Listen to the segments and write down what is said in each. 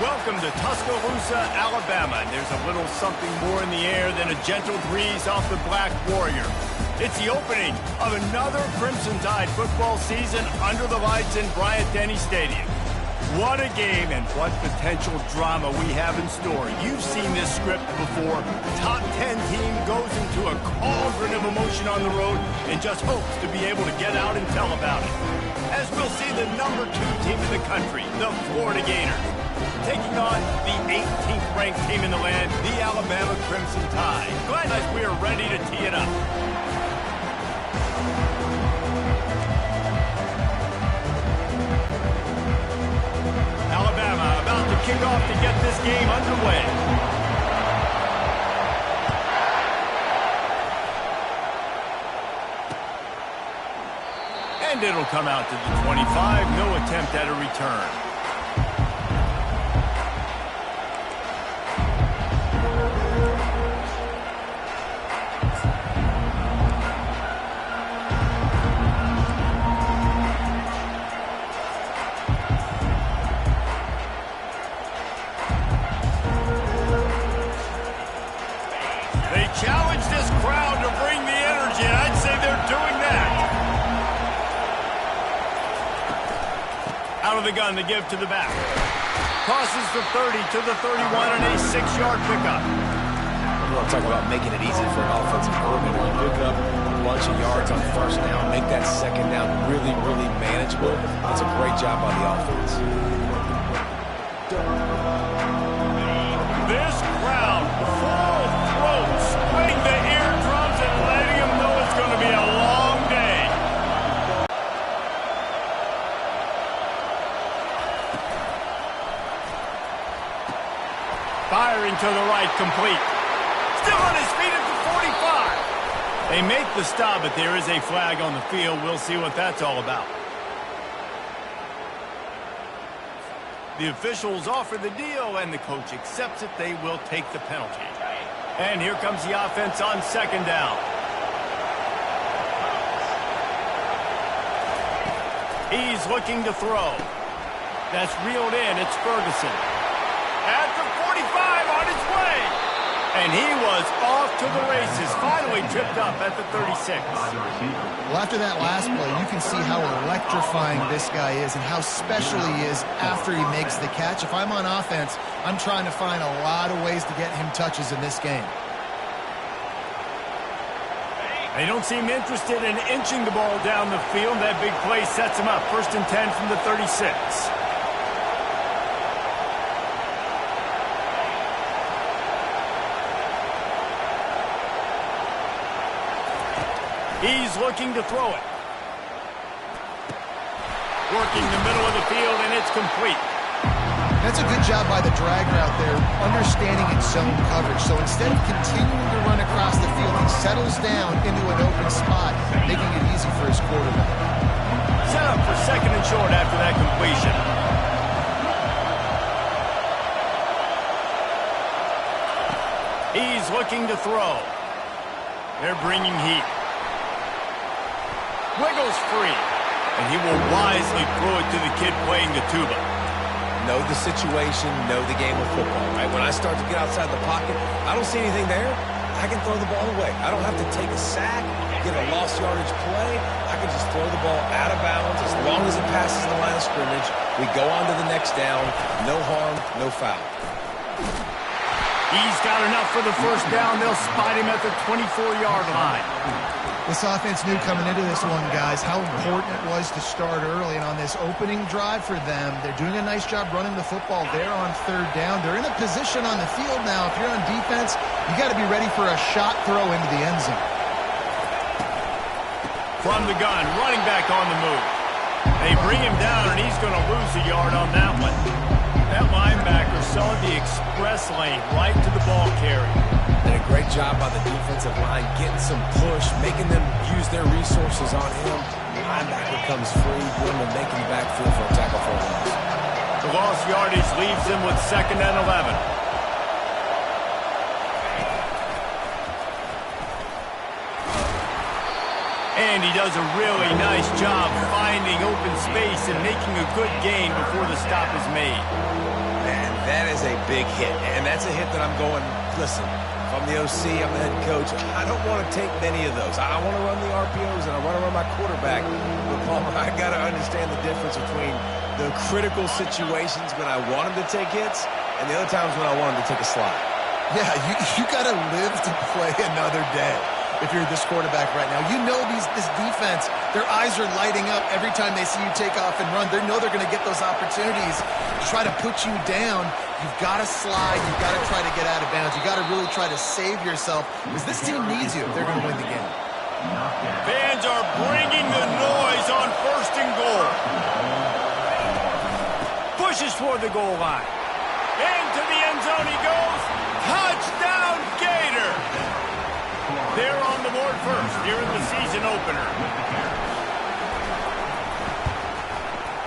Welcome to Tuscaloosa, Alabama. And there's a little something more in the air than a gentle breeze off the Black Warrior. It's the opening of another Crimson Tide football season under the lights in Bryant-Denny Stadium. What a game and what potential drama we have in store. You've seen this script before. Top 10 team goes into a cauldron of emotion on the road and just hopes to be able to get out and tell about it. As we'll see the number 2 team in the country, the Florida Gators, taking on the 18th ranked team in the land, the Alabama Crimson Tide. Glad as we are ready to tee it up. Alabama about to kick off to get this game underway. And it'll come out to the 25. No attempt at a return. Challenge this crowd to bring the energy, and I'd say they're doing that. Out of the gun to give to the back. Crosses the 30 to the 31 and a 6-yard pickup. We'll talk about making it easy for an offensive coordinator. You pick up a bunch of yards on first down, make that second down really, really manageable. That's a great job by the offense. This crowd, full throats, swing the eardrums and letting them know it's going to be a long day. Firing to the right, complete. Still on his feet at the 45. They make the stop, but there is a flag on the field. We'll see what that's all about. The officials offer the deal, and the coach accepts it. They will take the penalty. And here comes the offense on second down. He's looking to throw. That's reeled in. It's Ferguson. At the 45, on his way. And he was off to the races. Finally tripped up at the 36. Well, after that last play, you can see how electrifying this guy is and how special he is after he makes the catch. If I'm on offense, I'm trying to find a lot of ways to get him touches in this game. They don't seem interested in inching the ball down the field. That big play sets him up. 1st and 10 from the 36. He's looking to throw it. Working the middle of the field, and it's complete. That's a good job by the drag route there, understanding its zone coverage. So instead of continuing to run across the field, he settles down into an open spot, making it easy for his quarterback. Set up for 2nd and short after that completion. He's looking to throw. They're bringing heat. Wiggles free, and he will wisely throw it to the kid playing the tuba. Know the situation, know the game of football, right? When I start to get outside the pocket, I don't see anything there, I can throw the ball away. I don't have to take a sack, get a lost yardage play. I can just throw the ball out of bounds. As long as it passes the line of scrimmage, we go on to the next down. No harm, no foul. He's got enough for the 1st down. They'll spot him at the 24-yard line. This offense knew coming into this one, guys, how important it was to start early. And on this opening drive for them, they're doing a nice job running the football there on 3rd down. They're in a position on the field now. If you're on defense, you got to be ready for a shot throw into the end zone. From the gun, running back on the move. They bring him down, and he's going to lose a yard on that one. That linebacker saw the express lane right to the ball carrier. And a great job by the defensive line, getting some push, making them use their resources on him. The linebacker comes free, putting him making the backfield for a tackle for a loss. The lost yardage leaves them with 2nd and 11. And he does a really nice job finding open space and making a good gain before the stop is made. Man, That is a big hit, and that's a hit that I'm going, listen, if I'm the OC, I'm the head coach, I don't want to take many of those. I want to run the RPOs, and I want to run my quarterback. But, Palmer, I got to understand the difference between the critical situations when I want him to take hits and the other times when I want him to take a slide. Yeah, you got to live to play another day if you're this quarterback right now. You know this defense, their eyes are lighting up every time they see you take off and run. They know they're going to get those opportunities to try to put you down. You've got to slide. You've got to try to get out of bounds. You've got to really try to save yourself because this team needs you if they're going to win the game. Fans are bringing the noise on 1st and goal. Pushes toward the goal line. Into the end zone he goes. Touchdown, Gator! They're on the board first here in the season opener.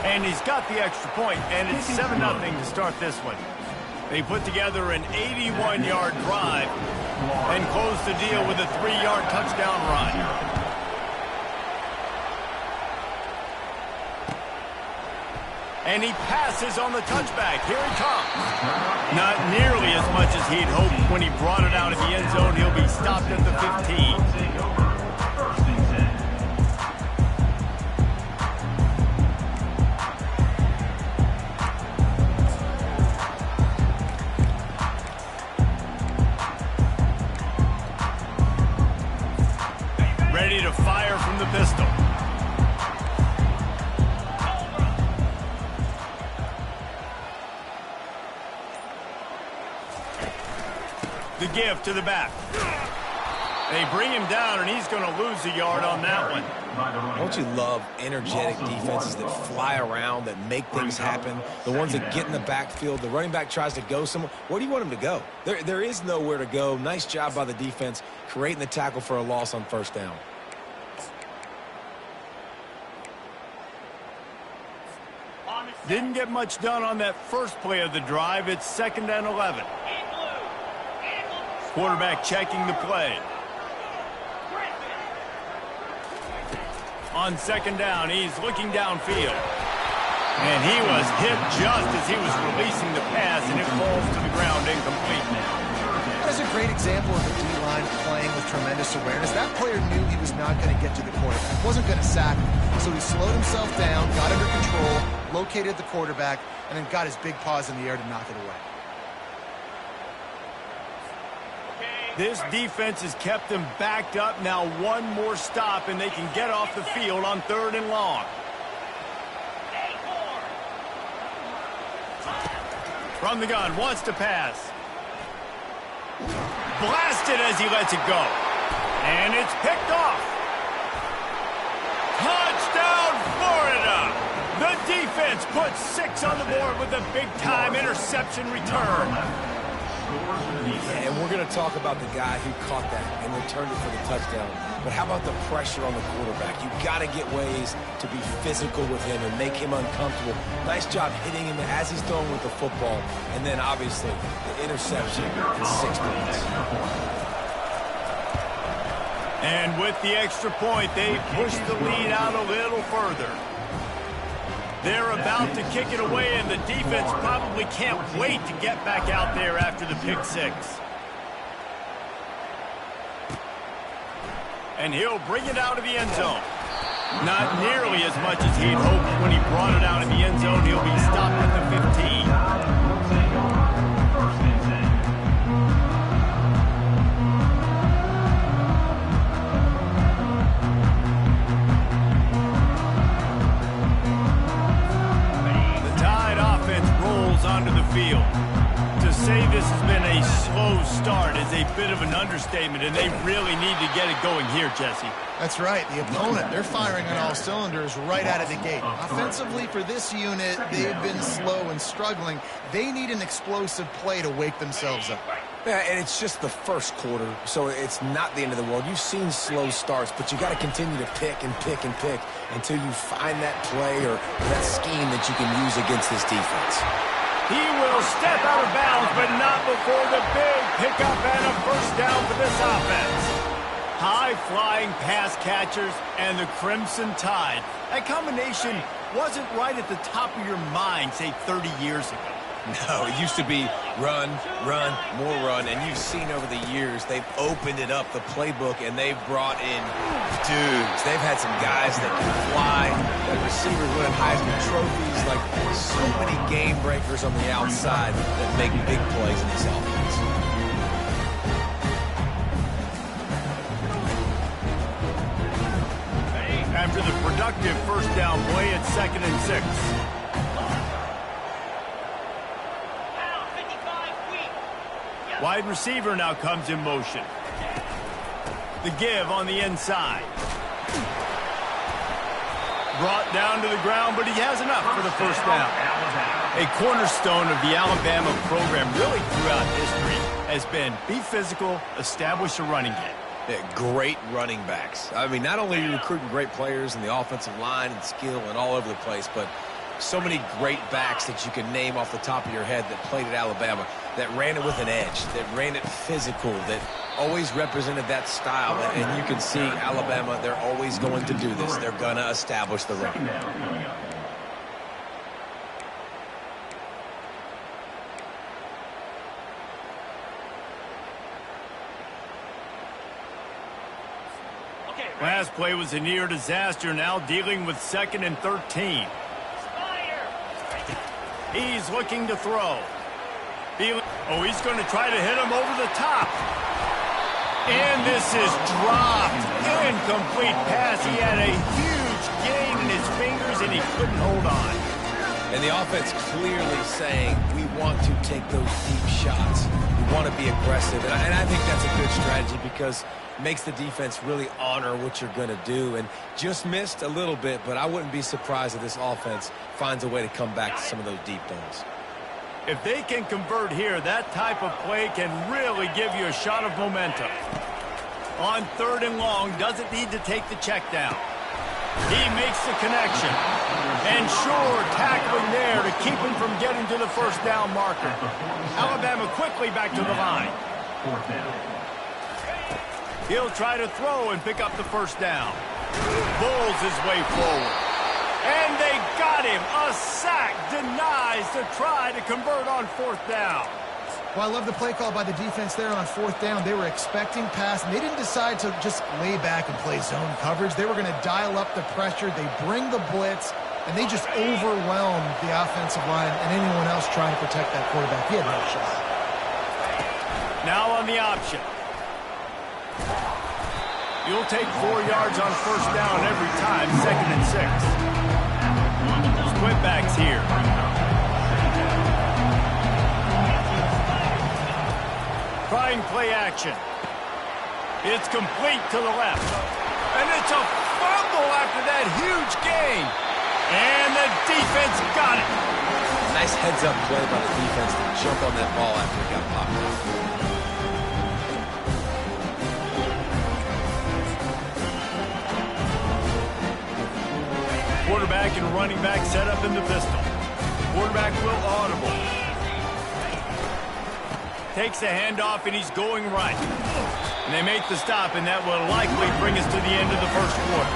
And he's got the extra point, and it's 7-0 to start this one. They put together an 81-yard drive and close the deal with a 3-yard touchdown run. And he passes on the touchback. Here he comes. Not nearly as much as he'd hoped when he brought it out of the end zone. He'll be stopped at the 15. Ready to fire from the pistol. The give to the back. They bring him down, and he's going to lose a yard on that one. Don't you love energetic defenses that fly around, that make things happen? The ones that get in the backfield, the running back tries to go somewhere. Where do you want him to go? There is nowhere to go. Nice job by the defense creating the tackle for a loss on 1st down. Didn't get much done on that first play of the drive. It's 2nd and 11. Quarterback checking the play. On 2nd down, he's looking downfield. And he was hit just as he was releasing the pass, and it falls to the ground incomplete. That is a great example of the D-line playing with tremendous awareness. That player knew he was not going to get to the quarterback. Wasn't going to sack him. So he slowed himself down, got under control, located the quarterback, and then got his big paws in the air to knock it away. This defense has kept them backed up. Now one more stop, and they can get off the field on 3rd and long. From the gun, wants to pass. Blasted as he lets it go. And it's picked off. Touchdown, Florida! The defense puts 6 on the board with a big-time interception return. And we're going to talk about the guy who caught that and returned it for the touchdown. But how about the pressure on the quarterback? You've got to get ways to be physical with him and make him uncomfortable. Nice job hitting him as he's throwing with the football. And then, obviously, the interception in 6 points. And with the extra point, they push the lead out a little further. They're about to kick it away, and the defense probably can't wait to get back out there after the pick 6. And he'll bring it out of the end zone. Not nearly as much as he'd hoped when he brought it out of the end zone. He'll be stopped at the 15. Onto the field. To say this has been a slow start is a bit of an understatement, and they really need to get it going here, Jesse. That's right. The opponent, they're firing on all cylinders right out of the gate. Offensively, for this unit, they've been slow and struggling. They need an explosive play to wake themselves up. Yeah, and it's just the first quarter, so it's not the end of the world. You've seen slow starts, but you got to continue to pick and pick and pick until you find that play or that scheme that you can use against this defense. He will step out of bounds, but not before the big pickup and a 1st down for this offense. High-flying pass catchers and the Crimson Tide. That combination wasn't right at the top of your mind, say, 30 years ago. No, it used to be run, run, more run, and you've seen over the years they've opened it up, the playbook, and they've brought in dudes. They've had some guys that can fly, that receivers winning Heisman trophies, like so many game breakers on the outside that make big plays in this offense. After the productive first down play, it's 2nd and 6. Wide receiver now comes in motion. The give on the inside. Brought down to the ground, but he has enough for the first down. A cornerstone of the Alabama program really throughout history has been be physical, establish a running game. Yeah, great running backs. I mean, not only are you recruiting great players in the offensive line and skill and all over the place, but so many great backs that you can name off the top of your head that played at Alabama, that ran it with an edge, that ran it physical, that always represented that style. And you can see Alabama, they're always going to do this. They're going to establish the run. Last play was a near disaster, now dealing with 2nd and 13. He's looking to throw. Oh, he's going to try to hit him over the top. And this is dropped. Incomplete pass. He had a huge gain in his fingers, and he couldn't hold on. And the offense clearly saying, we want to take those deep shots. We want to be aggressive. And I think that's a good strategy because it makes the defense really honor what you're going to do. And just missed a little bit, but I wouldn't be surprised if this offense finds a way to come back to some of those deep balls. If they can convert here, that type of play can really give you a shot of momentum. On 3rd and long, doesn't need to take the check down. He makes the connection. And sure, tackling there to keep him from getting to the first down marker. Alabama quickly back to the line. He'll try to throw and pick up the first down. Bulls his way forward. And they got him. A sack denies the try to convert on 4th down. Well, I love the play call by the defense there on 4th down. They were expecting pass, and they didn't decide to just lay back and play zone coverage. They were going to dial up the pressure. They bring the blitz, and they just overwhelmed the offensive line and anyone else trying to protect that quarterback. He had no shot. Now on the option. You'll take 4 yards on first down every time, 2nd and 6. Split backs here. Trying play action. It's complete to the left. And it's a fumble after that huge gain. And the defense got it. Nice heads-up play by the defense to jump on that ball after it got popped. Quarterback and running back set up in the pistol. Quarterback will audible. Takes a handoff, and he's going right. And they make the stop, and that will likely bring us to the end of the first quarter.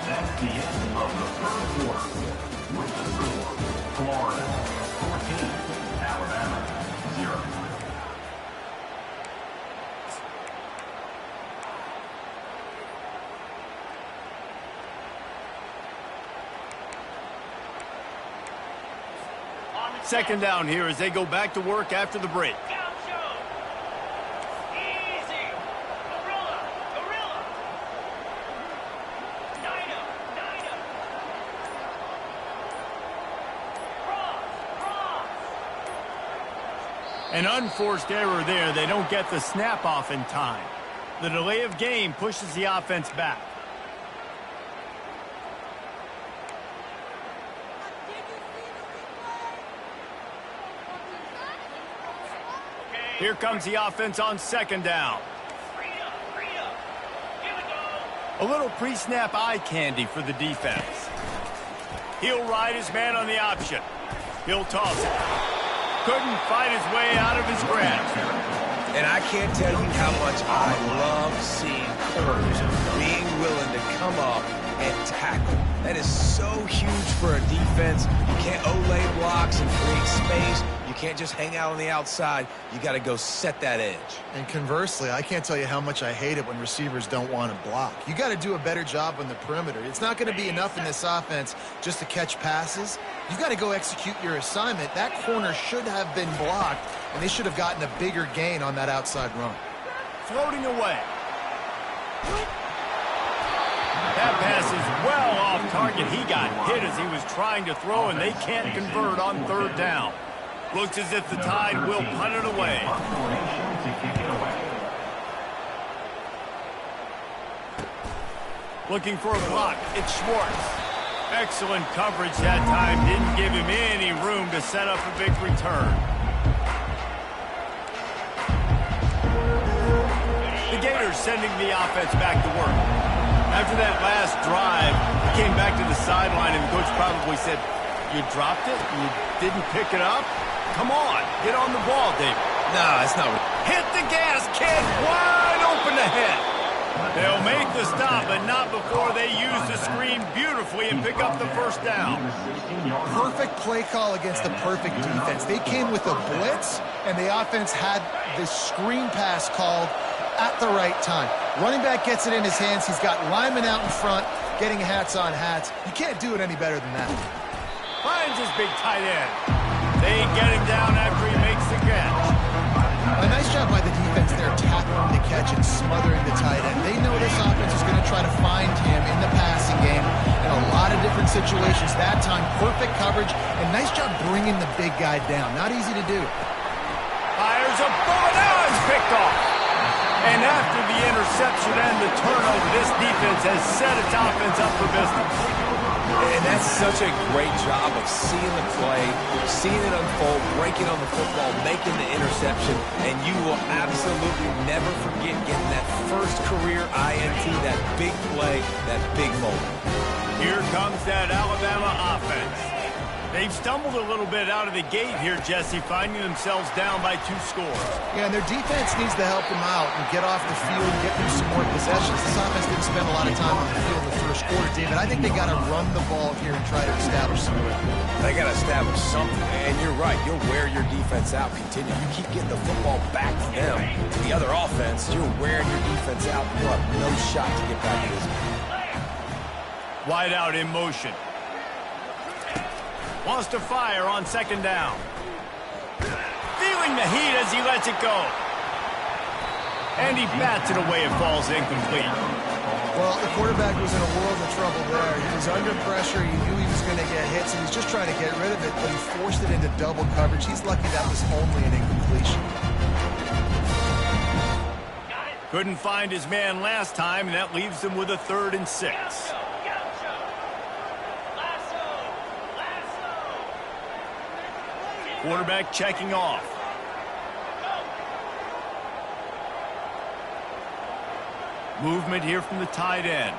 That's the end of the first quarter. With the score, Florida 14, Alabama 0. Second down here as they go back to work after the break. An unforced error there. They don't get the snap off in time. The delay of game pushes the offense back. Here comes the offense on second down. A little pre-snap eye candy for the defense. He'll ride his man on the option. He'll toss it. Couldn't fight his way out of his grasp. And I can't tell you how much I love seeing corners being willing to come up and tackle. That is so huge for a defense. You can't olay blocks and create space. You can't just hang out on the outside. You got to go set that edge. And conversely, I can't tell you how much I hate it when receivers don't want to block. You got to do a better job on the perimeter. It's not going to be enough in this offense just to catch passes. You got to go execute your assignment. That corner should have been blocked, and they should have gotten a bigger gain on that outside run. Floating away. That pass is well off target. He got hit as he was trying to throw, and they can't convert on third down. Looks as if the Tide will punt it away. Looking for a block. It's Schwartz. Excellent coverage that time. Didn't give him any room to set up a big return. The Gators sending the offense back to work. After that last drive, he came back to the sideline, and the coach probably said, "You dropped it? You didn't pick it up? Come on, get on the ball, David." Nah, it's not. Hit the gas, kid! Wide open ahead. They'll make the stop, but not before they use the screen beautifully and pick up the first down. Perfect play call against the perfect defense. They came with a blitz, and the offense had the screen pass called at the right time. Running back gets it in his hands. He's got linemen out in front, getting hats on hats. You can't do it any better than that. Finds his big tight end. They get him down after he makes the catch. A nice job by the defense there, tackling the catch and smothering the tight end. They know this offense is going to try to find him in the passing game in a lot of different situations. That time, perfect coverage, and nice job bringing the big guy down. Not easy to do. Fires a bullet. Now it's picked off. And after the interception and the turnover, this defense has set its offense up for business. And that's such a great job of seeing the play, seeing it unfold, breaking on the football, making the interception, and you will absolutely never forget getting that first career INT, that big play, that big moment. Here comes that Alabama offense. They've stumbled a little bit out of the gate here, Jesse, finding themselves down by 2 scores. Yeah, and their defense needs to help them out and get off the field and get them some more possessions. This offense didn't spend a lot of time on the field in the first quarter, David. I think they got to run the ball here and try to establish some rhythm. They got to establish something, and you're right. You'll wear your defense out. Continue. You keep getting the football back to them, to the other offense. You're wearing your defense out. You have no shot to get back to this game. Wide out in motion. Wants to fire on second down. Feeling the heat as he lets it go. And he bats it away. It falls incomplete. Well, the quarterback was in a world of trouble there. He was under pressure. He knew he was going to get hit, so he was just trying to get rid of it, but he forced it into double coverage. He's lucky that was only an incompletion. Couldn't find his man last time, and that leaves him with a 3rd and 6. Quarterback checking off. Movement here from the tight end.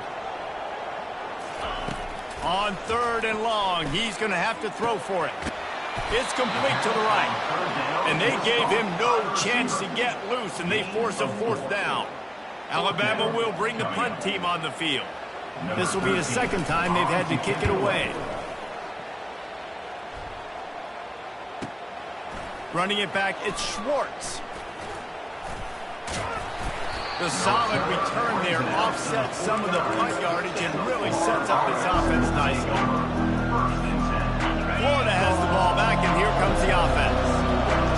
On 3rd and long, he's going to have to throw for it. It's complete to the right. And they gave him no chance to get loose, and they force a 4th down. Alabama will bring the punt team on the field. This will be the 2nd time they've had to kick it away. Running it back, it's Schwartz. The solid return there offsets some of the punt yardage and really sets up this offense nicely. Florida has the ball back, and here comes the offense.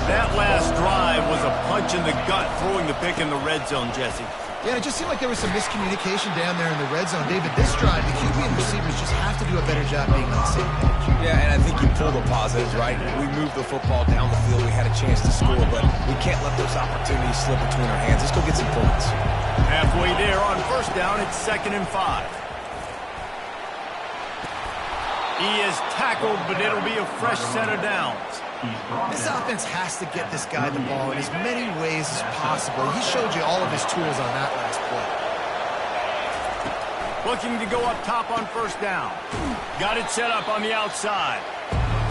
That last drive was a punch in the gut, throwing the pick in the red zone, Jesse. Yeah, it just seemed like there was some miscommunication down there in the red zone. David, this drive, the QB and receivers just have to do a better job being on the same page. Yeah, and I think you pull the positives, right? We moved the football down the field. We had a chance to score, but we can't let those opportunities slip between our hands. Let's go get some points. Halfway there on 1st down, it's 2nd and 5. He is tackled, but it'll be a fresh set of downs. This offense has to get this guy the ball in as many ways as possible. He showed you all of his tools on that last play. Looking to go up top on 1st down. Got it set up on the outside.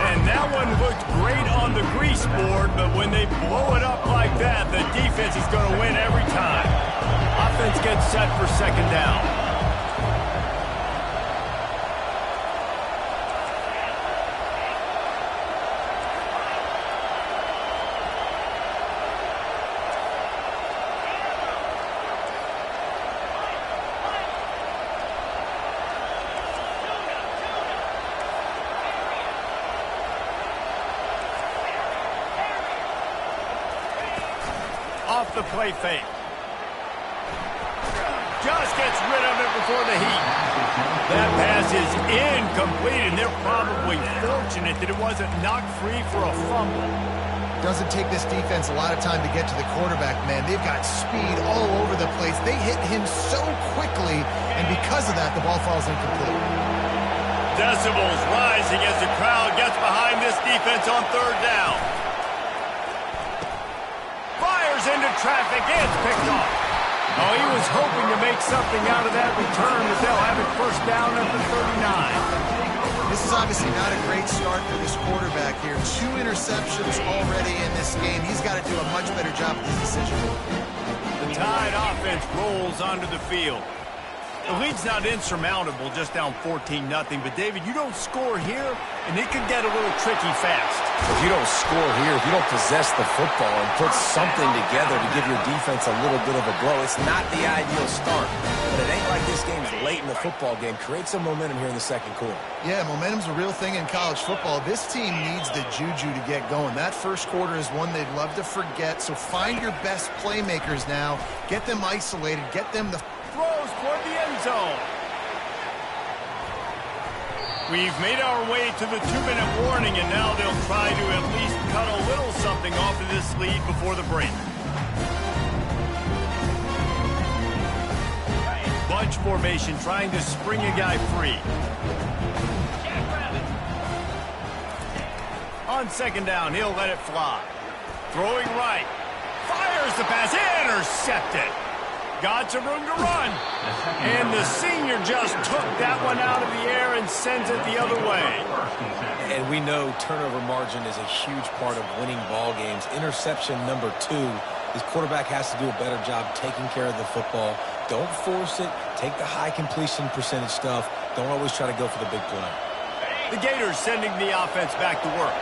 And that one looked great on the grease board, but when they blow it up like that, the defense is going to win every time. Offense gets set for second down. Off the play fake. Just gets rid of it before the heat. That pass is incomplete, and they're probably fortunate that it wasn't knocked free for a fumble. Doesn't take this defense a lot of time to get to the quarterback, man. They've got speed all over the place. They hit him so quickly, and because of that, the ball falls incomplete. Decibels rising as the crowd gets behind this defense on third down. Into traffic, it's picked off. Oh, he was hoping to make something out of that return, but they'll have it first down at the 39. This is obviously not a great start for this quarterback here. 2 interceptions already in this game. He's got to do a much better job with his decision. The Tide offense rolls onto the field. The lead's not insurmountable, just down 14-0, but David, you don't score here, and it could get a little tricky fast. If you don't score here, if you don't possess the football and put something together to give your defense a little bit of a blow, it's not the ideal start. But it ain't like this game's late in the football game. Create some momentum here in the second quarter. Yeah, momentum's a real thing in college football. This team needs the juju to get going. That first quarter is one they'd love to forget, so find your best playmakers now. Get them isolated. Get them the... Throws toward the end zone. We've made our way to the 2-minute warning, and now they'll try to at least cut a little something off of this lead before the break. Bunch formation trying to spring a guy free. On second down, he'll let it fly. Throwing right. Fires the pass. Intercepted. Got some room to run. And the senior just took that one out of the air and sends it the other way. And we know turnover margin is a huge part of winning ball games. Interception number 2. This quarterback has to do a better job taking care of the football. Don't force it. Take the high completion percentage stuff. Don't always try to go for the big play. The Gators sending the offense back to work.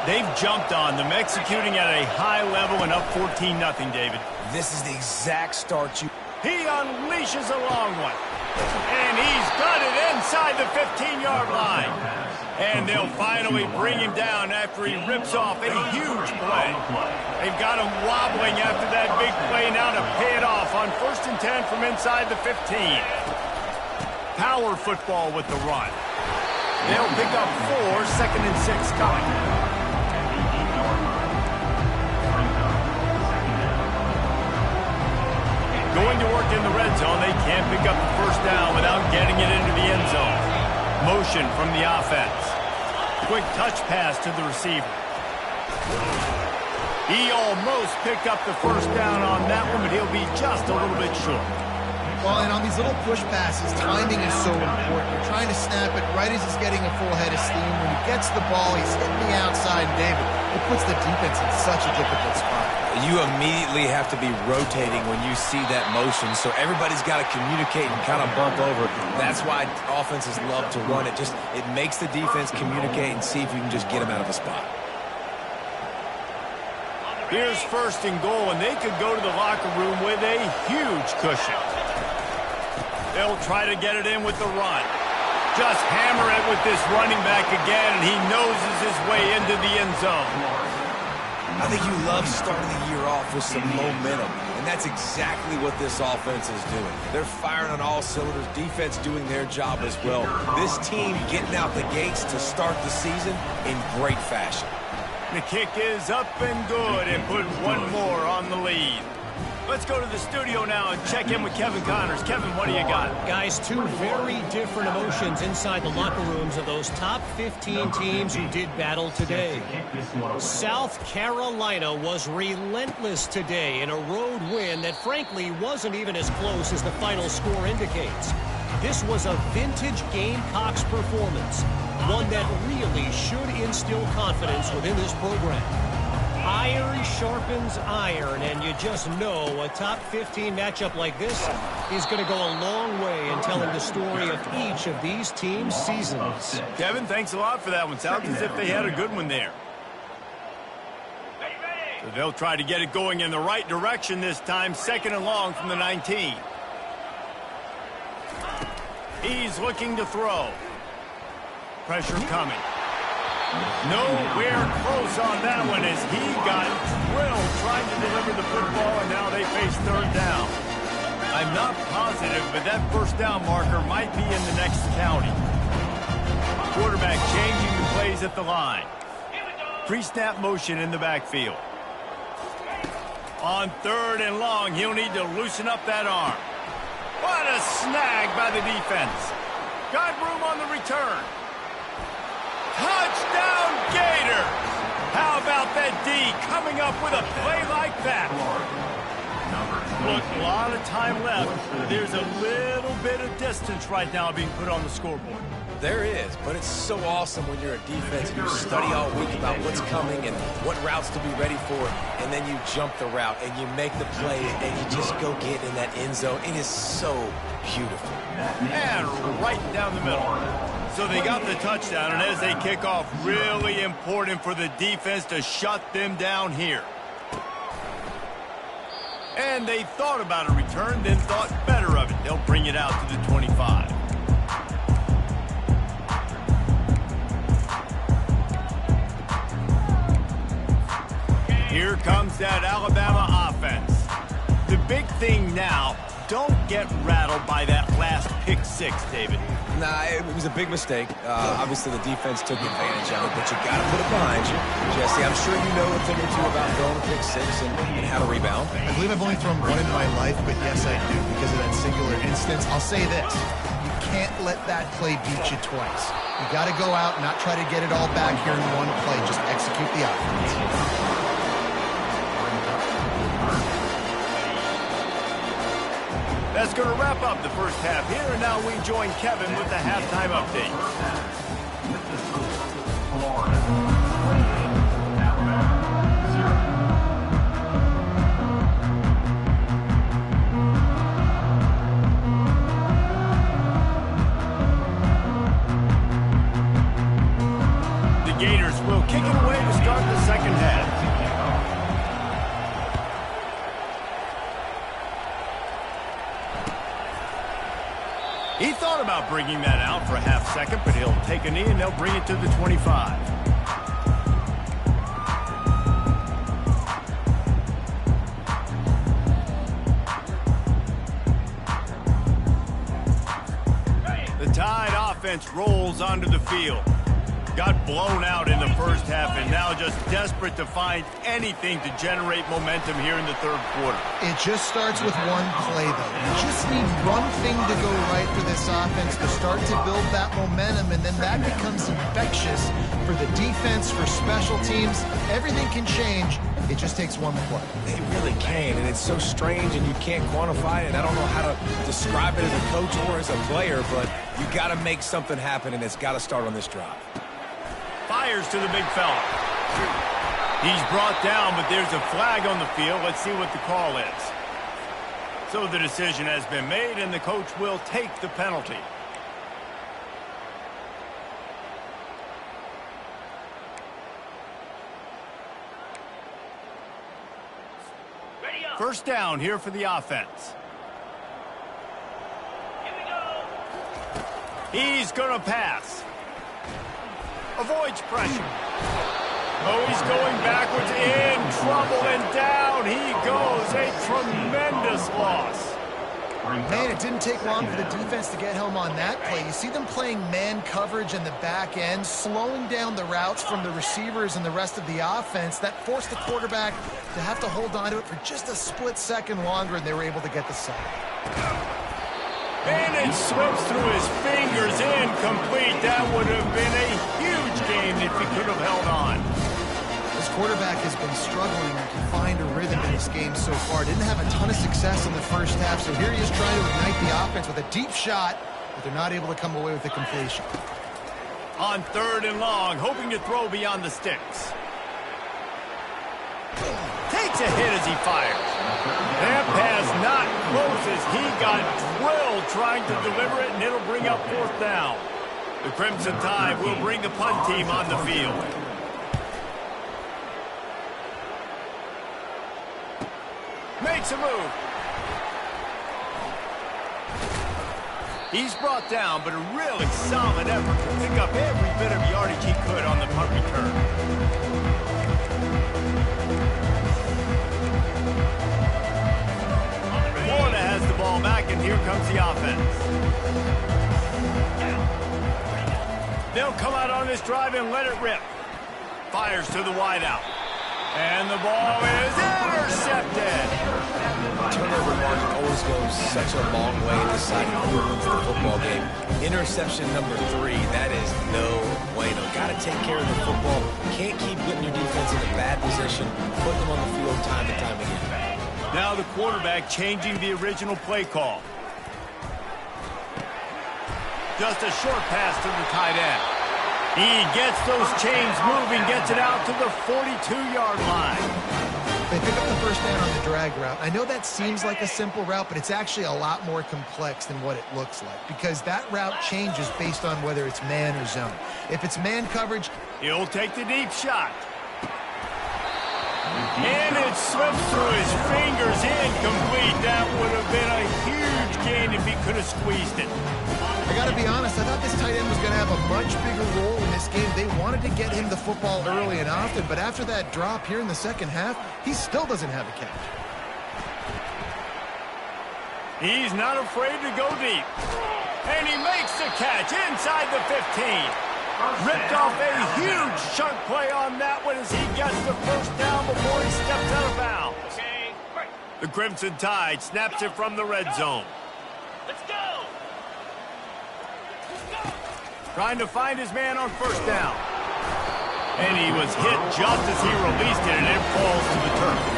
They've jumped on them, executing at a high level and up 14-0, David. This is the exact start you... He unleashes a long one. And he's got it inside the 15-yard line. And they'll finally bring him down after he rips off a huge play. They've got him wobbling after that big play now to pay it off on 1st and 10 from inside the 15. Power football with the run. They'll pick up 4, 2nd and 6 coming. Going to work in the red zone, they can't pick up the first down without getting it into the end zone. Motion from the offense. Quick touch pass to the receiver. He almost picked up the first down on that one, but he'll be just a little bit short. Well, and on these little push passes, timing is so important. You're trying to snap it right as he's getting a full head of steam. When he gets the ball, he's hitting the outside, David. It puts the defense in such a difficult spot. You immediately have to be rotating when you see that motion, so everybody's got to communicate and kind of bump over. That's why offenses love to run it. It makes the defense communicate and see if you can just get them out of a spot. Here's 1st and goal, and they could go to the locker room with a huge cushion. They'll try to get it in with the run. Just hammer it with this running back again, and he noses his way into the end zone. I think you love starting the year off with some momentum, and that's exactly what this offense is doing. They're firing on all cylinders, defense doing their job as well. This team getting out the gates to start the season in great fashion. The kick is up and good, and put one more on the lead. Let's go to the studio now and check in with Kevin Connors. Kevin, what do you got? Guys, 2 very different emotions inside the locker rooms of those top 15 teams who did battle today. South Carolina was relentless today in a road win that frankly wasn't even as close as the final score indicates. This was a vintage Gamecocks performance. one that really should instill confidence within this program. Iron sharpens iron, and you just know a top 15 matchup like this is going to go a long way in telling the story of each of these teams' seasons. Kevin, thanks a lot for that one. Sounds as if they had a good one there. So they'll try to get it going in the right direction this time, 2nd and long from the 19. He's looking to throw. Pressure coming. Nowhere close on that one as he got drilled trying to deliver the football, and now they face 3rd down. I'm not positive, but that 1st down marker might be in the next county. Quarterback changing the plays at the line. Pre-snap motion in the backfield. On 3rd and long, he'll need to loosen up that arm. What a snag by the defense. Got room on the return. Touchdown Gators! How about that D coming up with a play like that? Look, a lot of time left. There's a little bit of distance right now being put on the scoreboard. There is, but it's so awesome when you're a defense and you study all week about what's coming and what routes to be ready for, and then you jump the route and you make the play and you just go get in that end zone. It is so beautiful. And right down the middle. So they got the touchdown, and as they kick off, really important for the defense to shut them down here. And they thought about a return, then thought better of it. They'll bring it out to the 25. Here comes that Alabama offense. The big thing now, don't get rattled by that last pick 6, David. Nah, it was a big mistake. Obviously, the defense took advantage of it, but you got to put it behind you. Jesse, I'm sure you know a thing or two about throwing a pick 6 and how to rebound. I believe I've only thrown one in my life, but yes, I do because of that singular instance. I'll say this. You can't let that play beat you twice. You got to go out and not try to get it all back here in one play. Just execute the offense. That's going to wrap up the first half here, and now we join Kevin with the halftime update. With the score, Florida 28, Alabama 0. The Gators will kick it away to start the second half. He thought about bringing that out for a half second, but he'll take a knee and they'll bring it to the 25. The Tide offense rolls onto the field. Got blown out in the first half and now just desperate to find anything to generate momentum here in the 3rd quarter. It just starts with one play, though. You just need one thing to go right for this offense to start to build that momentum, and then that becomes infectious for the defense, for special teams. Everything can change. It just takes one play. It really can, and it's so strange, and you can't quantify it, and I don't know how to describe it as a coach or as a player, but you got to make something happen, and it's got to start on this drive. Fires to the big fella. He's brought down, but there's a flag on the field. Let's see what the call is. So the decision has been made, and the coach will take the penalty. First down here for the offense. Here we go. He's going to pass. Avoids pressure. Oh, he's going backwards, in trouble, and down he goes. A tremendous loss. Man, it didn't take long for the defense to get home on that play. You see them playing man coverage in the back end, slowing down the routes from the receivers and the rest of the offense. That forced the quarterback to have to hold on to it for just a split second longer, and they were able to get the sack. And it slips through his fingers, incomplete. That would have been a huge game if he could have held on. This quarterback has been struggling to find a rhythm in this game so far. Didn't have a ton of success in the first half, so here he is trying to ignite the offense with a deep shot, but they're not able to come away with the completion. On 3rd and long, hoping to throw beyond the sticks. Takes a hit as he fires. That pass not close as he got drilled trying to deliver it, and it'll bring up 4th down. The Crimson Tide will bring the punt team on the field. Makes a move. He's brought down, but a really solid effort to pick up every bit of yardage he could on the punt return. Florida has the ball back, and here comes the offense. They'll come out on this drive and let it rip. Fires to the wideout. And the ball is intercepted. Turnover margin always goes such a long way in deciding who wins the football game. Interception number 3, that is no bueno. Got to take care of the football. Can't keep putting your defense in a bad position, putting them on the field time and time again. Now the quarterback changing the original play call. Just a short pass to the tight end. He gets those chains moving, gets it out to the 42-yard line. They pick up the first down on the drag route. I know that seems like a simple route, but it's actually a lot more complex than what it looks like because that route changes based on whether it's man or zone. If it's man coverage, he'll take the deep shot. And it slips through his fingers, incomplete. That would have been a huge gain if he could have squeezed it. I got to be honest, I thought this tight end was going to have a much bigger role in this game. They wanted to get him the football early and often, but after that drop here in the second half, he still doesn't have a catch. He's not afraid to go deep. And he makes the catch inside the 15. Ripped off a huge chunk play on that one as he gets the first down before he steps out of bounds. The Crimson Tide snaps it from the red zone. Let's go! Trying to find his man on first down. And he was hit just as he released it, and it falls to the turf.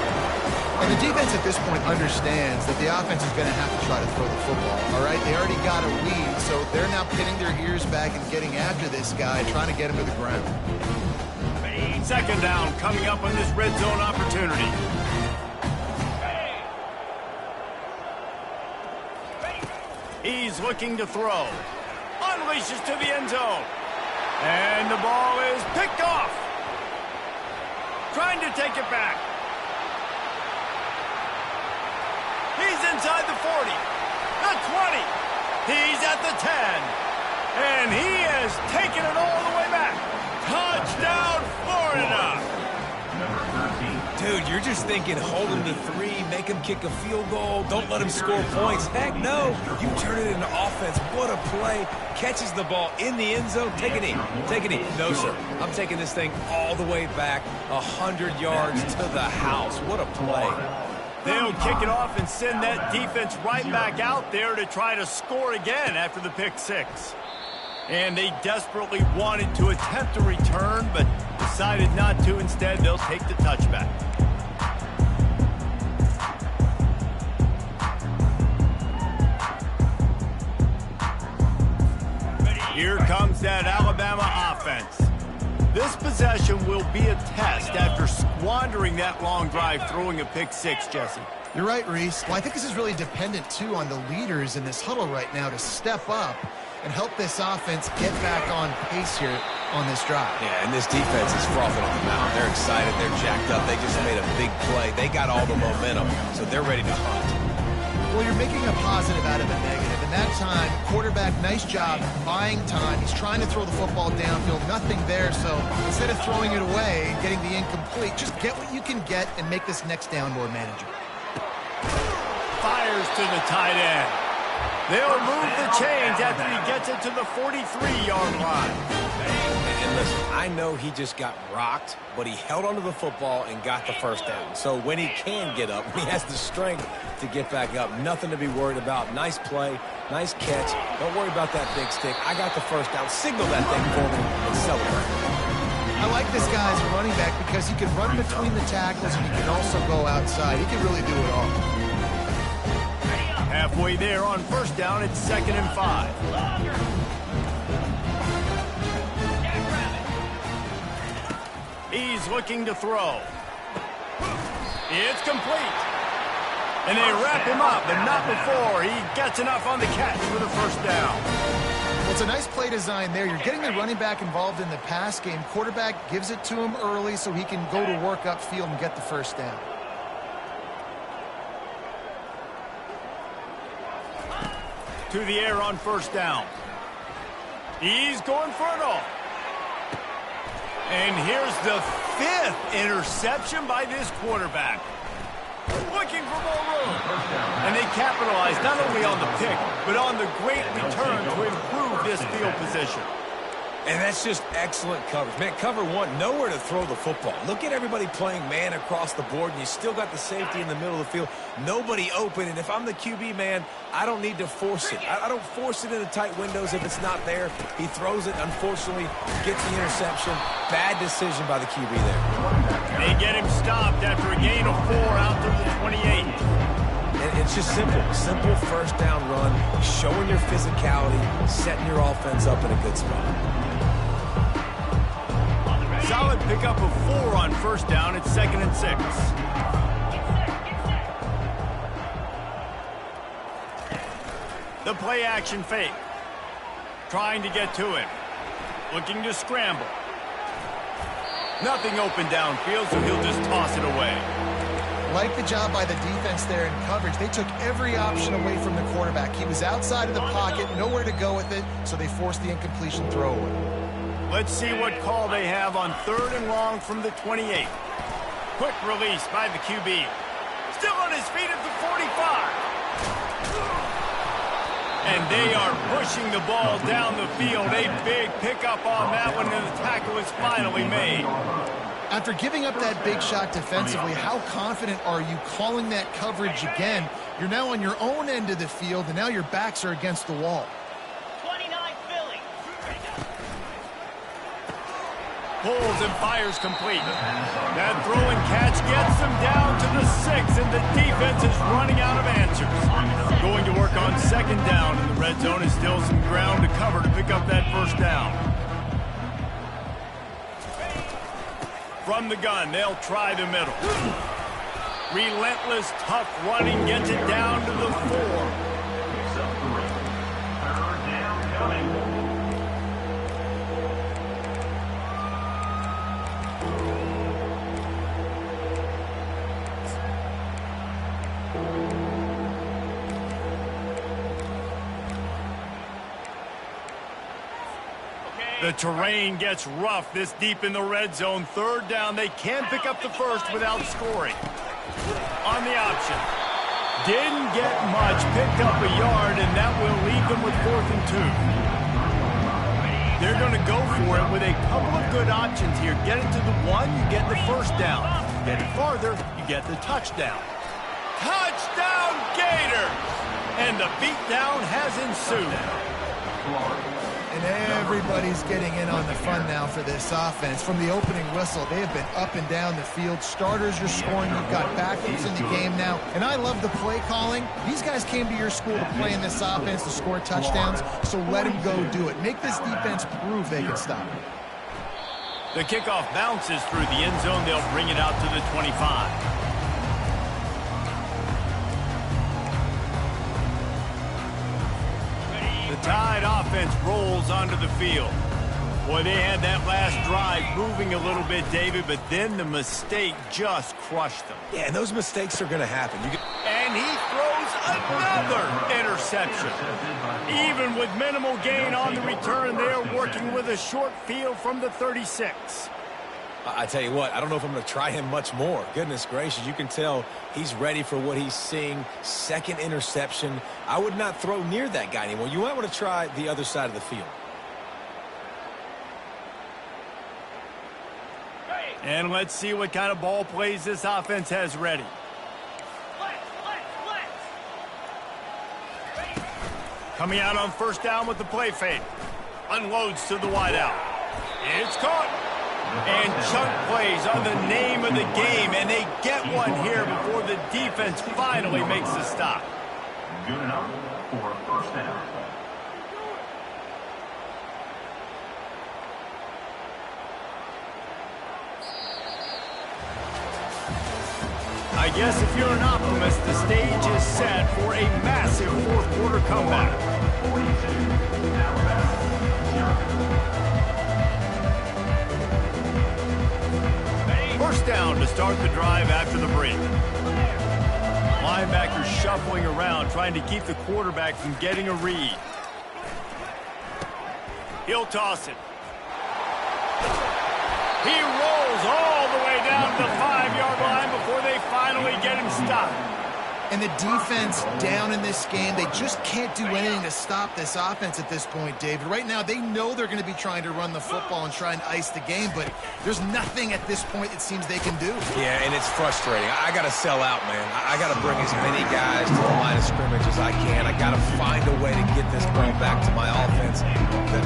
And the defense at this point understands that the offense is going to have to try to throw the football, all right? They already got a lead, so they're now pinning their ears back and getting after this guy, trying to get him to the ground. 2nd down coming up on this red zone opportunity. He's looking to throw. Unleashes to the end zone. And the ball is picked off. Trying to take it back. He's inside the 40. The 20. He's at the 10. And he has taken it all the way back. Touchdown, Florida. Dude, you're just thinking hold him to 3, make him kick a field goal, don't let him score points. Heck no, you turn it into offense. What a play. Catches the ball in the end zone. Take a knee. Take a knee. No, sir. I'm taking this thing all the way back 100 yards to the house. What a play. They'll kick it off and send that defense right back out there to try to score again after the pick 6. And they desperately wanted to attempt a return, but decided not to. Instead, they'll take the touchback. Here comes that Alabama offense. This possession will be a test after squandering that long drive throwing a pick 6, Jesse. You're right, Reese. Well, I think this is really dependent, too, on the leaders in this huddle right now to step up and help this offense get back on pace here on this drive. Yeah, and this defense is frothing on the mouth. They're excited. They're jacked up. They just made a big play. They got all the momentum, so they're ready to hunt. Well, you're making a positive out of a negative. And that time, quarterback, nice job buying time. He's trying to throw the football downfield. Nothing there, so instead of throwing it away and getting the incomplete, just get what you can get and make this next down more manageable. Fires to the tight end. They'll move the chains after he gets it to the 43-yard line. And listen, I know he just got rocked, but he held onto the football and got the first down. So when he can get up, he has the strength to get back up. Nothing to be worried about. Nice play, nice catch. Don't worry about that big stick. I got the first down. Signal that thing for me and celebrate. I like this guy as a running back because he can run between the tackles and he can also go outside. He can really do it all. Halfway there on first down, it's 2nd and 5. looking to throw. It's complete. And they wrap him up, but not before he gets enough on the catch for the first down. Well, it's a nice play design there. You're getting the running back involved in the pass game. Quarterback gives it to him early so he can go to work upfield and get the first down. To the air on first down. He's going for it all. And here's the 5th interception by this quarterback. Looking for more room. And they capitalize not only on the pick, but on the great return to improve this field position. And that's just excellent coverage. Man, cover one, nowhere to throw the football. Look at everybody playing man across the board, and you still got the safety in the middle of the field. Nobody open, and if I'm the QB, man, I don't need to force it. I don't force it into tight windows if it's not there. He throws it, unfortunately, gets the interception. Bad decision by the QB there. They get him stopped after a gain of 4 out to the 28. And it's just simple. Simple first down run, showing your physicality, setting your offense up in a good spot. Solid pickup of 4 on first down. It's 2nd and 6. The play action fake. Trying to get to him. Looking to scramble. Nothing open downfield, so he'll just toss it away. Like the job by the defense there in coverage. They took every option away from the quarterback. He was outside of the pocket, nowhere to go with it, so they forced the incompletion throw away. Let's see what call they have on 3rd and long from the 28. Quick release by the QB. Still on his feet at the 45. And they are pushing the ball down the field. A big pickup on that one, and the tackle is finally made. After giving up that big shot defensively, how confident are you calling that coverage again? You're now on your own end of the field, and now your backs are against the wall. Pulls and fires complete. That throw and catch gets them down to the 6, and the defense is running out of answers. Going to work on 2nd down, and the red zone is still some ground to cover to pick up that first down. From the gun, they'll try the middle. Relentless, tough running gets it down to the 4. 3rd down coming. The terrain gets rough this deep in the red zone. 3rd down. They can pick up the first without scoring. On the option. Didn't get much. Picked up a yard, and that will leave them with 4th and 2. They're going to go for it with a couple of good options here. Get it to the 1, you get the first down. Get it farther, you get the touchdown. Touchdown, Gators! And the beatdown has ensued. And everybody's getting in on the fun now for this offense. From the opening whistle, they have been up and down the field. Starters are scoring. You've got backups in the game now. And I love the play calling. These guys came to your school to play in this offense to score touchdowns, so let them go do it. Make this defense prove they can stop it. The kickoff bounces through the end zone. They'll bring it out to the 25. The Tide offense rolls onto the field. Boy, they had that last drive moving a little bit, David, but then the mistake just crushed them. Yeah, and those mistakes are going to happen. And he throws another interception. Even with minimal gain on the return, they are working with a short field from the 36. I tell you what, I don't know if I'm going to try him much more. Goodness gracious, you can tell he's ready for what he's seeing. 2nd interception. I would not throw near that guy anymore. You might want to try the other side of the field. And let's see what kind of ball plays this offense has ready. Coming out on first down with the play fake. Unloads to the wideout. It's caught. And chunk plays are the name of the game, and they get one here before the defense finally makes the stop. Good enough for a first down. I guess if you're an optimist, the stage is set for a massive fourth-quarter comeback. 42, Alabama, 0. First down to start the drive after the break. Linebackers shuffling around, trying to keep the quarterback from getting a read. He'll toss it. He rolls all the way down to the 5-yard line before they finally get him stopped. And the defense down in this game, they just can't do anything to stop this offense at this point, David. Right now, they know they're going to be trying to run the football and try and ice the game, but there's nothing at this point it seems they can do. Yeah, and it's frustrating. I got to sell out, man. I got to bring as many guys to the line of scrimmage as I can. I got to find a way to get this ball back to my offense.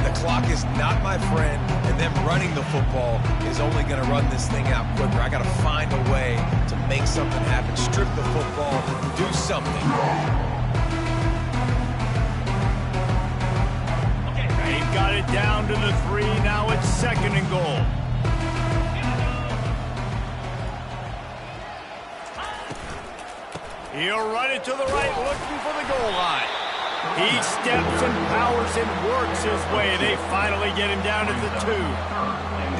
The clock is not my friend, and them running the football is only going to run this thing out quicker. I got to find a way to make something happen, strip the football, do something. They've got it down to the 3. Now it's 2nd and goal. He'll run it to the right, looking for the goal line. He steps and powers and works his way. They finally get him down at the 2.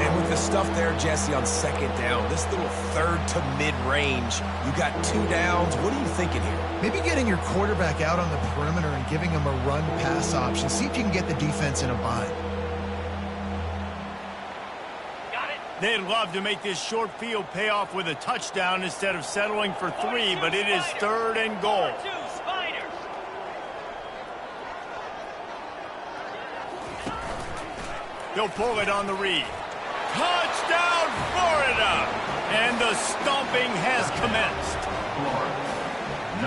And with the stuff there, Jesse, on 2nd down, this little third to mid-range, you got 2 downs. What are you thinking here? Maybe getting your quarterback out on the perimeter and giving him a run-pass option. See if you can get the defense in a bind. They'd love to make this short field pay off with a touchdown instead of settling for 3, but it is 3rd and goal. They'll pull it on the read. Touchdown, Florida! And the stomping has commenced.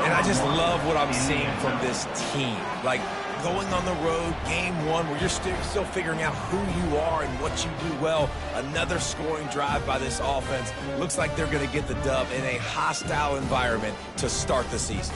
And I just love what I'm seeing from this team. Like, going on the road, game 1, where you're still figuring out who you are and what you do well. Another scoring drive by this offense. Looks like they're going to get the dub in a hostile environment to start the season.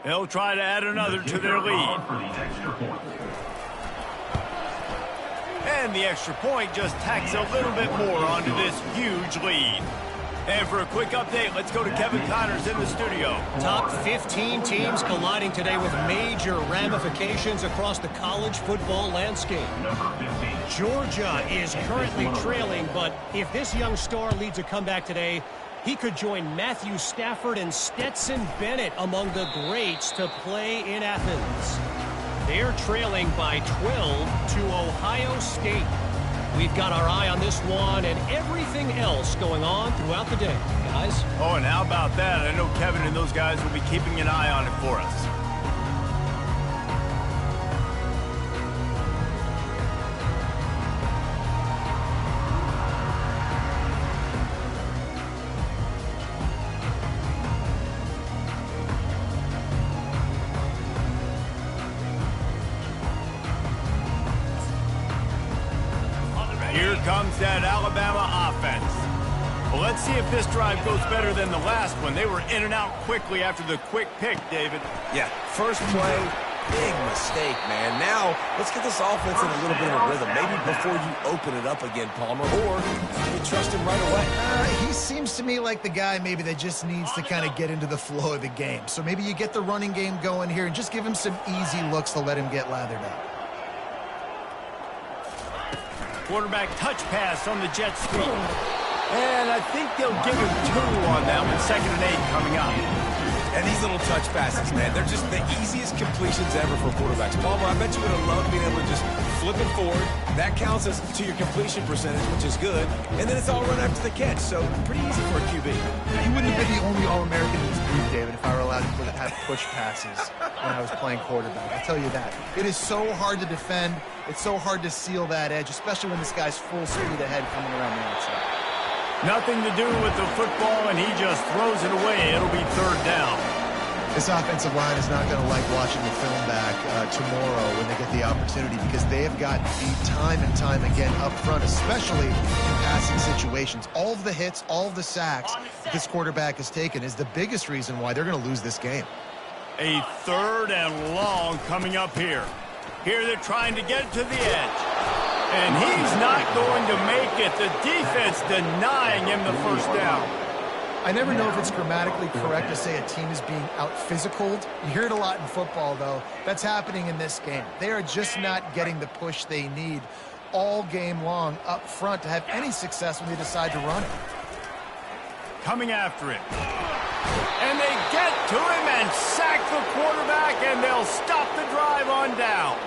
They'll try to add another to their lead. And the extra point just tacks a little bit more onto this huge lead. And for a quick update, let's go to Kevin Connors in the studio. Top 15 teams colliding today with major ramifications across the college football landscape. Georgia is currently trailing, but if this young star leads a comeback today, he could join Matthew Stafford and Stetson Bennett among the greats to play in Athens. They're trailing by 12 to Ohio State. We've got our eye on this one and everything else going on throughout the day. Guys? Oh, and how about that? I know Kevin and those guys will be keeping an eye on it for us. Here comes that Alabama offense. Well, let's see if this drive goes better than the last one. They were in and out quickly after the quick pick, David. Yeah, first play, big mistake, man. Now, let's get this offense in a little bit of a rhythm. Maybe before you open it up again, Palmer, or you trust him right away. He seems to me like the guy maybe that just needs to kind of get into the flow of the game. So maybe you get the running game going here and just give him some easy looks to let him get lathered up. Quarterback touch pass on the jet sweep. And I think they'll give him 2 on that one. 2nd and 8 coming up. And these little touch passes, man, they're just the easiest completions ever for quarterbacks. Palmer, I bet you would have loved being able to just flip it forward. That counts as to your completion percentage, which is good. And then it's all run after the catch, so pretty easy for a QB. You wouldn't have been the only All-American in this group, David, if I were allowed to have push passes when I was playing quarterback. I'll tell you that. It is so hard to defend. It's so hard to seal that edge, especially when this guy's full speed ahead coming around the outside. Nothing to do with the football, and he just throws it away. It'll be 3rd down. This offensive line is not going to like watching the film back tomorrow when they get the opportunity, because they have gotten beat time and time again up front, especially in passing situations. All of the hits, all of the sacks that this quarterback has taken is the biggest reason why they're going to lose this game. A 3rd and long coming up here. Here they're trying to get to the edge. And he's not going to make it. The defense denying him the first down. I never know if it's grammatically correct to say a team is being out-physicaled. You hear it a lot in football, though. That's happening in this game. They are just not getting the push they need all game long up front to have any success when they decide to run it. Coming after it. And they get to him and sack the quarterback, and they'll stop the drive on downs.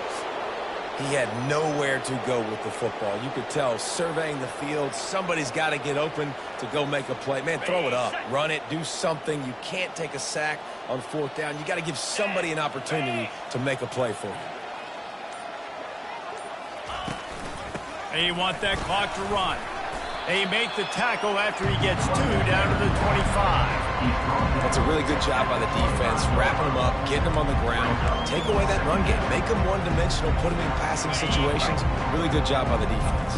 He had nowhere to go with the football. You could tell, surveying the field, somebody's got to get open to go make a play. Man, throw it up. Run it. Do something. You can't take a sack on 4th down. You got to give somebody an opportunity to make a play for you. They want that clock to run. They make the tackle after he gets 2 down to the 25. That's a really good job by the defense, wrapping them up, getting them on the ground, take away that run game, make them one-dimensional, put them in passing situations. Really good job by the defense.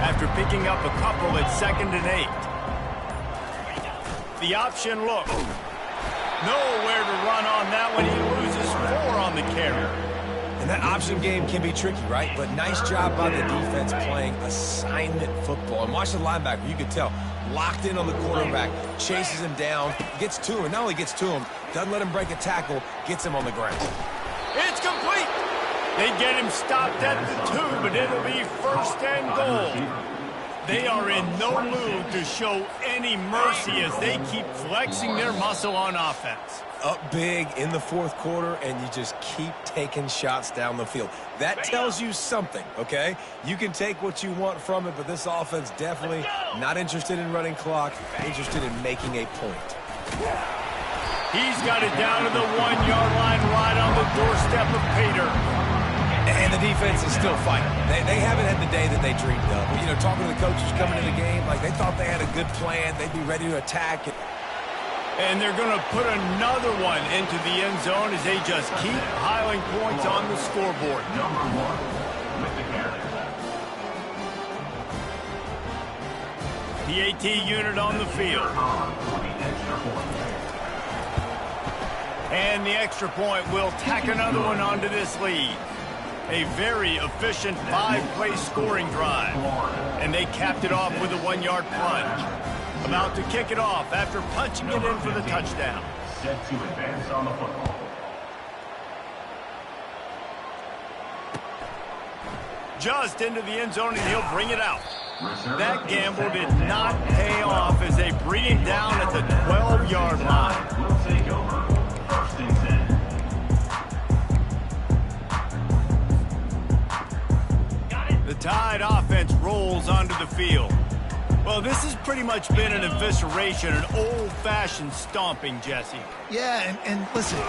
After picking up a couple at 2nd and 8. The option look. Nowhere to run on that one. He loses 4 on the carry. And that option game can be tricky, right? But nice job by the defense playing assignment football. And watch the linebacker. You can tell. Locked in on the quarterback. Chases him down. Gets to him. And not only gets to him, doesn't let him break a tackle. Gets him on the ground. It's complete. They get him stopped at the 2, but it'll be 1st and goal. They are in no mood to show any mercy as they keep flexing their muscle on offense. Up big in the 4th quarter, and you just keep taking shots down the field. That tells you something, okay? You can take what you want from it, but this offense definitely not interested in running clock, interested in making a point. He's got it down to the 1-yard line right on the doorstep of Pater. And the defense is still fighting. They haven't had the day that they dreamed of. You know, talking to the coaches coming into the game, like they thought they had a good plan. They'd be ready to attack. And they're going to put another one into the end zone as they just keep piling points on the scoreboard. Number 1 with the carry. PAT unit on the field. And the extra point will tack another one onto this lead. A very efficient 5-play scoring drive. And they capped it off with a 1-yard plunge. About to kick it off after punching it in for the touchdown. Set to advance on the football. Just into the end zone, and he'll bring it out. That gamble did not pay off as they bring it down at the 12-yard line. Will take over. 1st and 10. The Tide offense rolls onto the field. Well, this has pretty much been an evisceration, an old-fashioned stomping, Jesse. Yeah, and listen,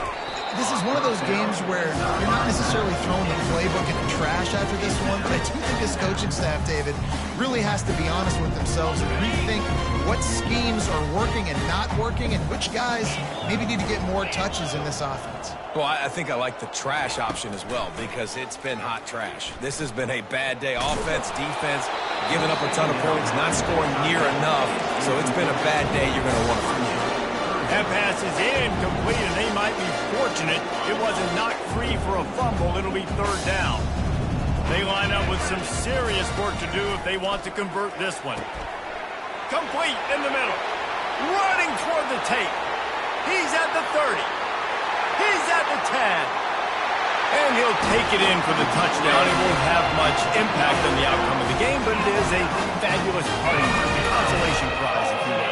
this is one of those games where you're not necessarily throwing the playbook in the trash after this one, but I do think this coaching staff, David, really has to be honest with themselves and rethink what schemes are working and not working and which guys maybe need to get more touches in this offense. Well, I think I like the trash option as well because it's been hot trash. This has been a bad day. Offense, defense, giving up a ton of points, not scoring near enough. So it's been a bad day you're going to want to forget. That pass is incomplete, and they might be fortunate it wasn't knocked free for a fumble. It'll be 3rd down. They line up with some serious work to do if they want to convert this one. Complete in the middle. Running toward the tape. He's at the 30. He's at the 10. And he'll take it in for the touchdown. It won't have much impact on the outcome of the game, but it is a fabulous party, consolation prize, if you will.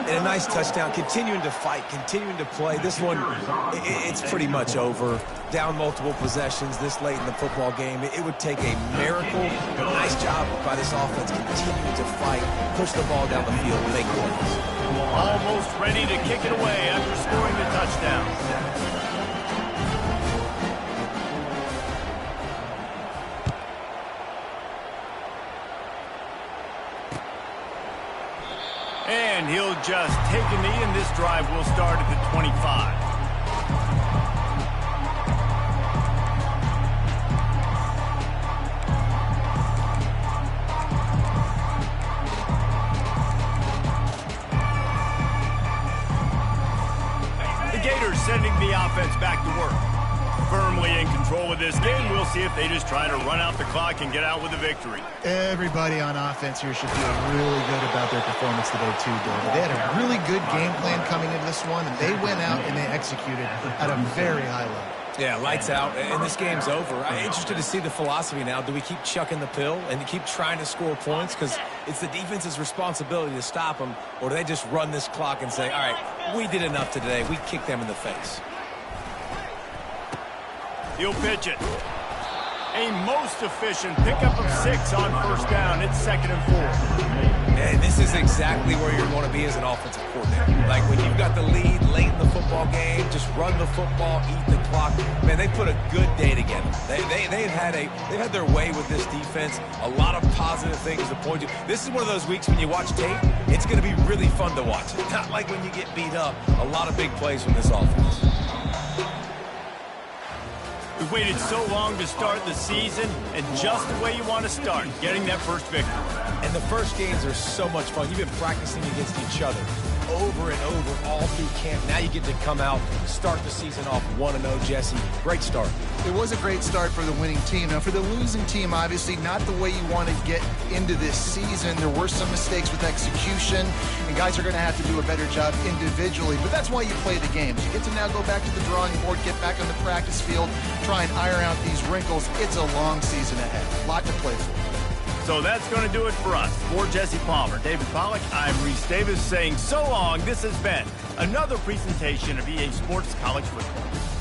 And a nice touchdown, continuing to fight, continuing to play. This one, it's pretty much over. Down multiple possessions this late in the football game. It would take a miracle, but nice job by this offense continuing to fight, push the ball down the field, make plays. Almost ready to kick it away after scoring the touchdown. And he'll just take a knee, and this drive will start at the 25. The Gators sending the offense back to work. Firmly in control of this game. We'll see if they just try to run out the clock and get out with a victory. Everybody on offense here should feel really good about their performance today too, David. They had a really good game plan coming into this one, and they went out and they executed at a very high level. Yeah, lights out, and this game's over. I'm interested to see the philosophy now. Do we keep chucking the pill and keep trying to score points? Because it's the defense's responsibility to stop them, or do they just run this clock and say, all right, we did enough today. We kicked them in the face. He'll pitch it. A most efficient pickup of 6 on first down. It's 2nd and 4. And this is exactly where you're going to be as an offensive coordinator. Like when you've got the lead late in the football game, just run the football, eat the clock. Man, they put a good day together. They've had their way with this defense. A lot of positive things to point to. This is one of those weeks when you watch tape, it's going to be really fun to watch. Not like when you get beat up. A lot of big plays from this offense. We waited so long to start the season, and just the way you want to start, getting that first victory. And the first games are so much fun. You've been practicing against each other over and over all through camp. Now you get to come out, start the season off 1-0, Jesse. Great start. It was a great start for the winning team. Now, for the losing team, obviously not the way you want to get into this season. There were some mistakes with execution, and guys are going to have to do a better job individually. But that's why you play the games. You get to now go back to the drawing board, get back on the practice field, try and iron out these wrinkles. It's a long season ahead. A lot to play for. So that's going to do it for us. For Jesse Palmer, David Pollack, I'm Reese Davis saying so long. This has been another presentation of EA Sports College Football.